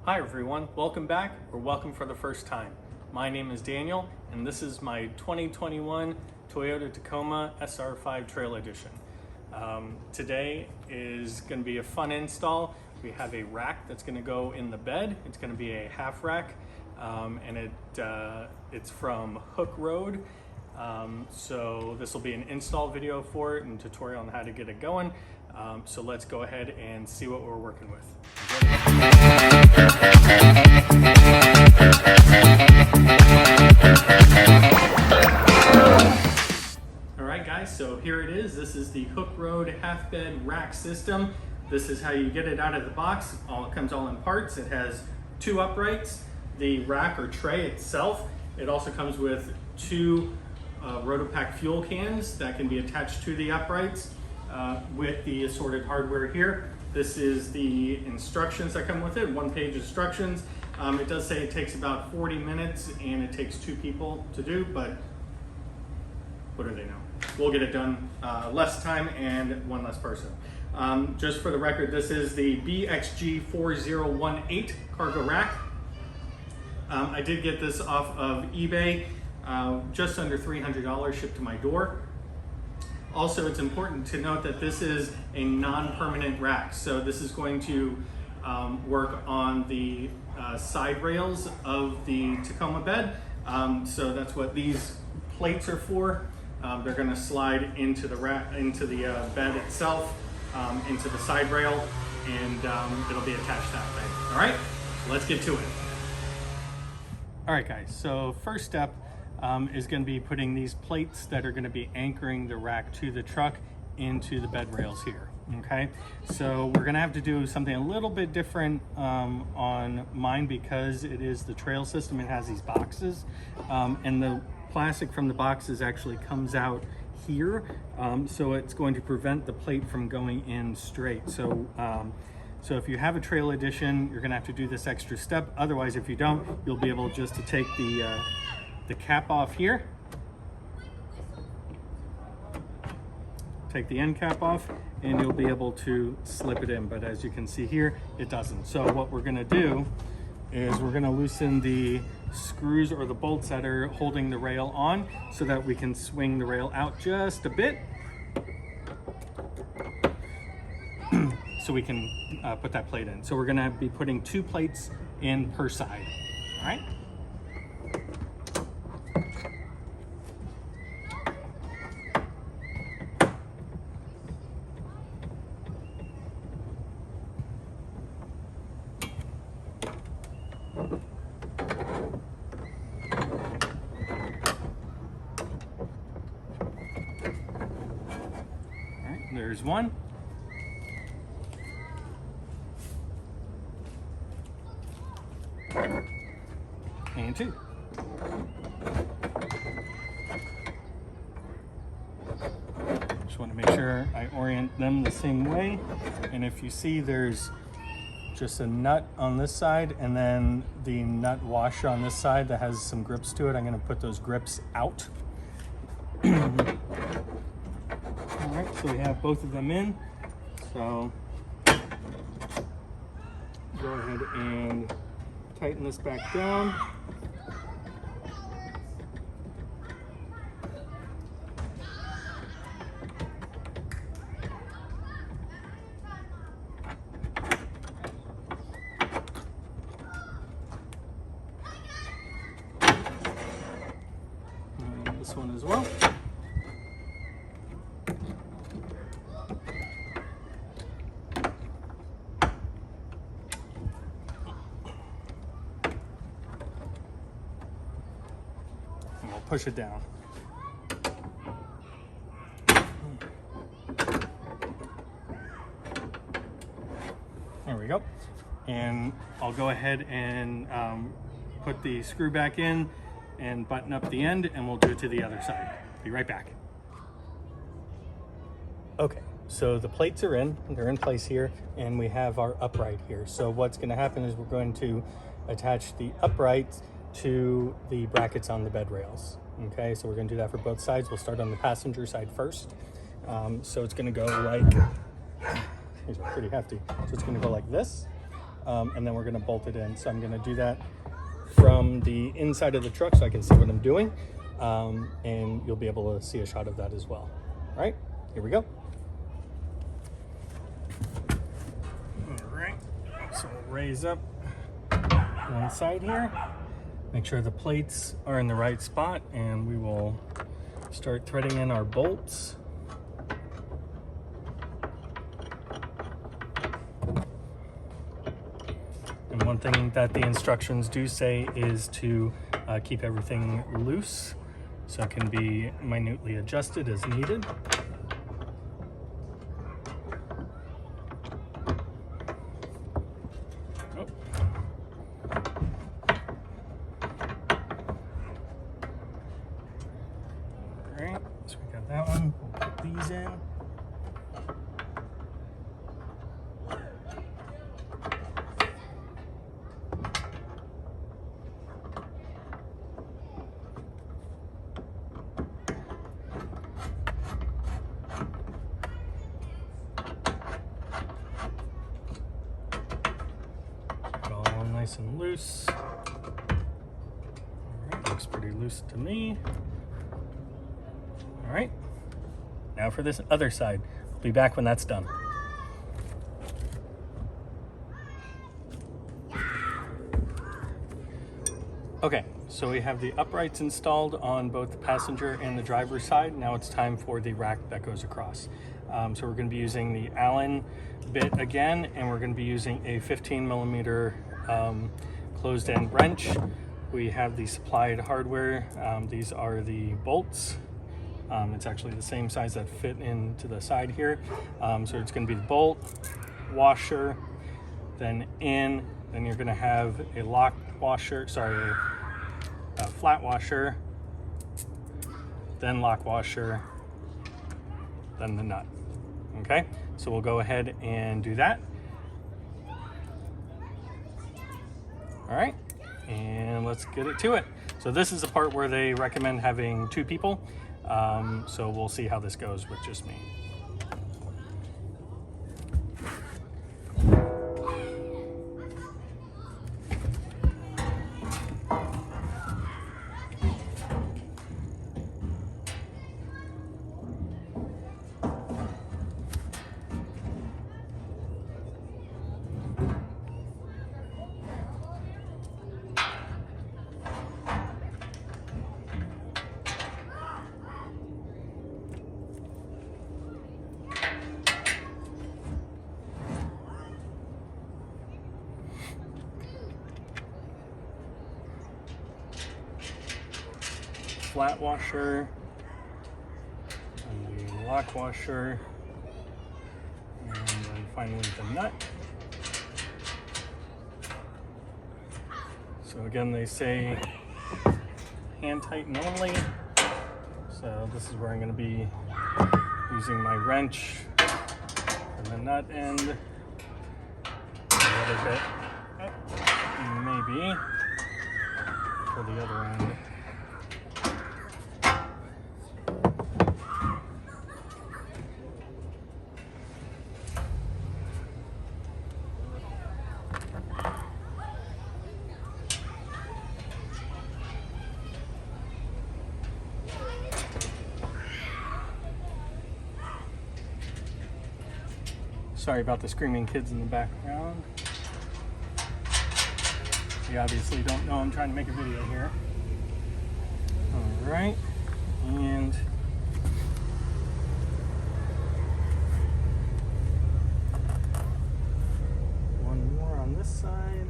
Hi everyone, welcome back or welcome for the first time. My name is Daniel and this is my 2021 Toyota Tacoma SR5 Trail Edition. Today is going to be a fun install. We have a rack that's going to go in the bed. It's going to be a half rack and it's from Hooke Road. So this will be an install video for it and tutorial on how to get it going. So let's go ahead and see what we're working with. Alright guys, so here it is. This is the Hooke Road half bed rack system. This is how you get it out of the box. It comes all in parts. It has two uprights, the rack or tray itself. It also comes with two Rotopak fuel cans that can be attached to the uprights with the assorted hardware here. This is the instructions that come with it, one-page instructions. It does say it takes about 40 minutes and it takes two people to do, but what do they know? We'll get it done less time and one less person. Just for the record, this is the BXG4018 cargo rack. I did get this off of eBay, just under $300 shipped to my door. Also, it's important to note that this is a non-permanent rack. So this is going to work on the side rails of the Tacoma bed. So that's what these plates are for. They're going to slide into the rack, into the bed itself, into the side rail, and it'll be attached that way. All right, let's get to it. All right, guys. So first step is going to be putting these plates that are going to be anchoring the rack to the truck into the bed rails here. Okay, so we're going to have to do something a little bit different on mine because it is the trail system. It has these boxes, and the plastic from the boxes actually comes out here, so it's going to prevent the plate from going in straight. So if you have a trail edition, you're going to have to do this extra step. Otherwise, if you don't, you'll be able just to take the cap off here, take the end cap off, and you'll be able to slip it in. But as you can see here, it doesn't. So what we're going to do is we're going to loosen the screws or the bolts that are holding the rail on so that we can swing the rail out just a bit so we can put that plate in. So we're going to be putting two plates in per side. All right. There's one. And two. Just want to make sure I orient them the same way. And if you see, there's just a nut on this side and then the nut washer on this side that has some grips to it. I'm going to put those grips out. All right, so we have both of them in. So go ahead and tighten this back down. And this one as well. Push it down. There we go. And I'll go ahead and put the screw back in and button up the end, and we'll do it to the other side. Be right back. Okay, so the plates are in, they're in place here, and we have our upright here. So what's going to happen is we're going to attach the uprights to the brackets on the bed rails. Okay, so we're going to do that for both sides. We'll start on the passenger side first. So it's going to go like, these are pretty hefty. So it's going to go like this. and then we're gonna bolt it in. So I'm gonna do that from the inside of the truck so I can see what I'm doing, and you'll be able to see a shot of that as well. All right, here we go. All right, so we'll raise up one side here, make sure the plates are in the right spot, and we will start threading in our bolts. And one thing that the instructions do say is to keep everything loose so it can be minutely adjusted as needed. Oh. All right, so we got that one. We'll put these in. Nice and loose. All right, looks pretty loose to me. All right, now for this other side. I'll be back when that's done. Okay, so we have the uprights installed on both the passenger and the driver's side. Now it's time for the rack that goes across. So we're going to be using the Allen bit again, and we're going to be using a 15mm closed end wrench. We have the supplied hardware. These are the bolts. It's actually the same size that fit into the side here. So it's going to be the bolt, washer, then you're going to have a lock washer, sorry, a flat washer, then lock washer, then the nut. Okay, so we'll go ahead and do that. All right, and let's get it to it. So this is the part where they recommend having 2 people. So we'll see how this goes with just me. Flat washer, and the lock washer, and then finally the nut. So again, they say hand tighten only. So this is where I'm going to be using my wrench and the nut end, a little bit up, maybe for the other end. Sorry about the screaming kids in the background. You obviously don't know I'm trying to make a video here. All right, and one more on this side.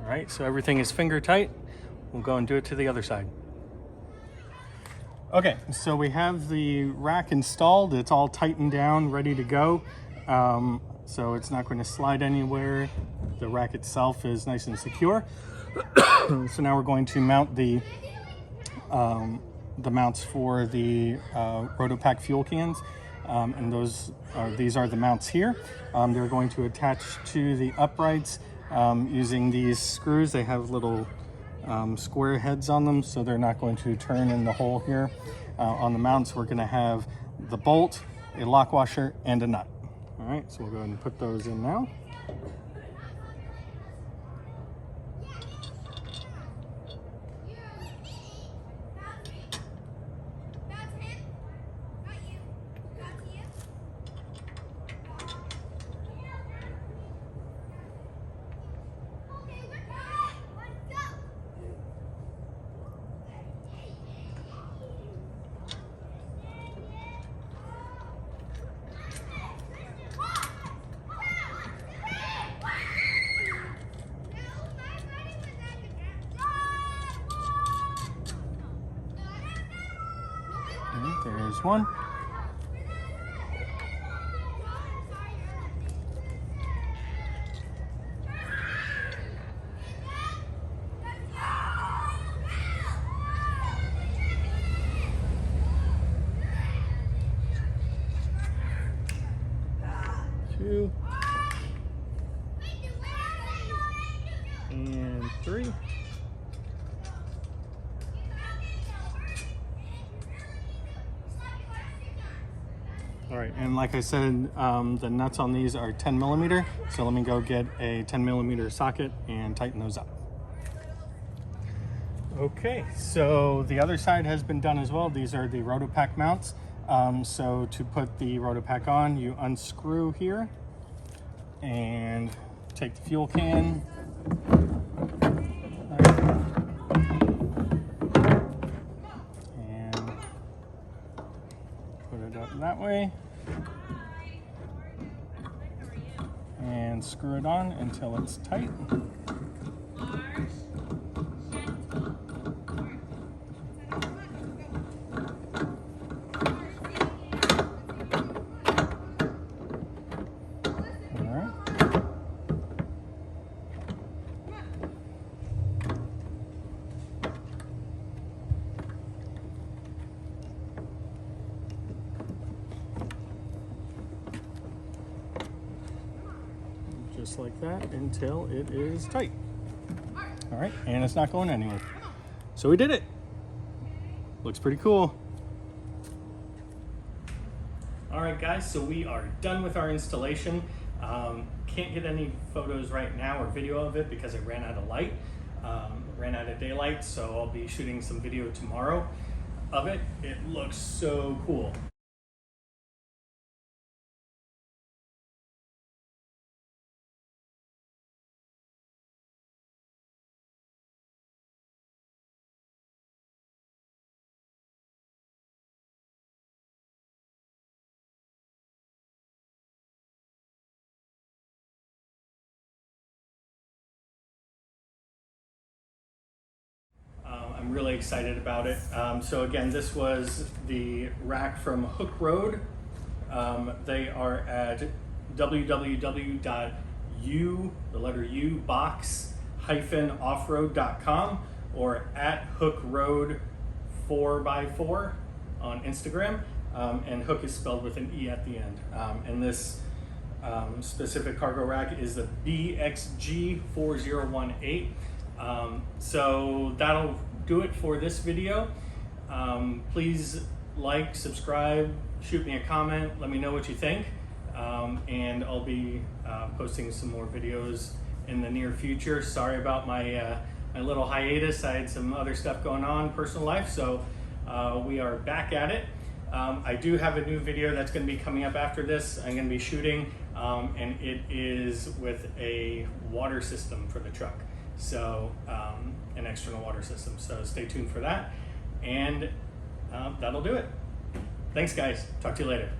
All right, so everything is finger tight. We'll go and do it to the other side. Okay, so we have the rack installed. It's all tightened down, ready to go. So it's not going to slide anywhere. The rack itself is nice and secure. So now we're going to mount the the mounts for the Rotopak fuel cans, and these are the mounts here. They're going to attach to the uprights using these screws. They have little square heads on them, so they're not going to turn in the hole here. On the mounts, we're going to have the bolt, a lock washer, and a nut. All right, so we'll go ahead and put those in now. There's one. Two. And three. All right, and like I said, the nuts on these are 10 millimeter. So let me go get a 10 millimeter socket and tighten those up. Okay, so the other side has been done as well. These are the Rotopak mounts. So to put the Rotopak on, you unscrew here and take the fuel can. And put it up that way. And screw it on until it's tight. Just like that until it is tight. All right, and it's not going anywhere. So we did it. Looks pretty cool. All right, guys, so we are done with our installation. Can't get any photos right now or video of it because I ran out of light, ran out of daylight, so I'll be shooting some video tomorrow of it. It looks so cool. I'm really excited about it. So again, this was the rack from Hooke Road. They are at www.box-offroad.com or at Hooke Road 4x4 on Instagram. And Hooke is spelled with an E at the end. And this specific cargo rack is the BXG4018. So that'll do it for this video. Please like, subscribe, shoot me a comment, let me know what you think, and I'll be posting some more videos in the near future. Sorry about my my little hiatus. I had some other stuff going on, personal life, so we are back at it. I do have a new video that's going to be coming up after this. I'm going to be shooting, and it is with a water system for the truck. So an external water system. So stay tuned for that. And that'll do it. Thanks, guys. Talk to you later.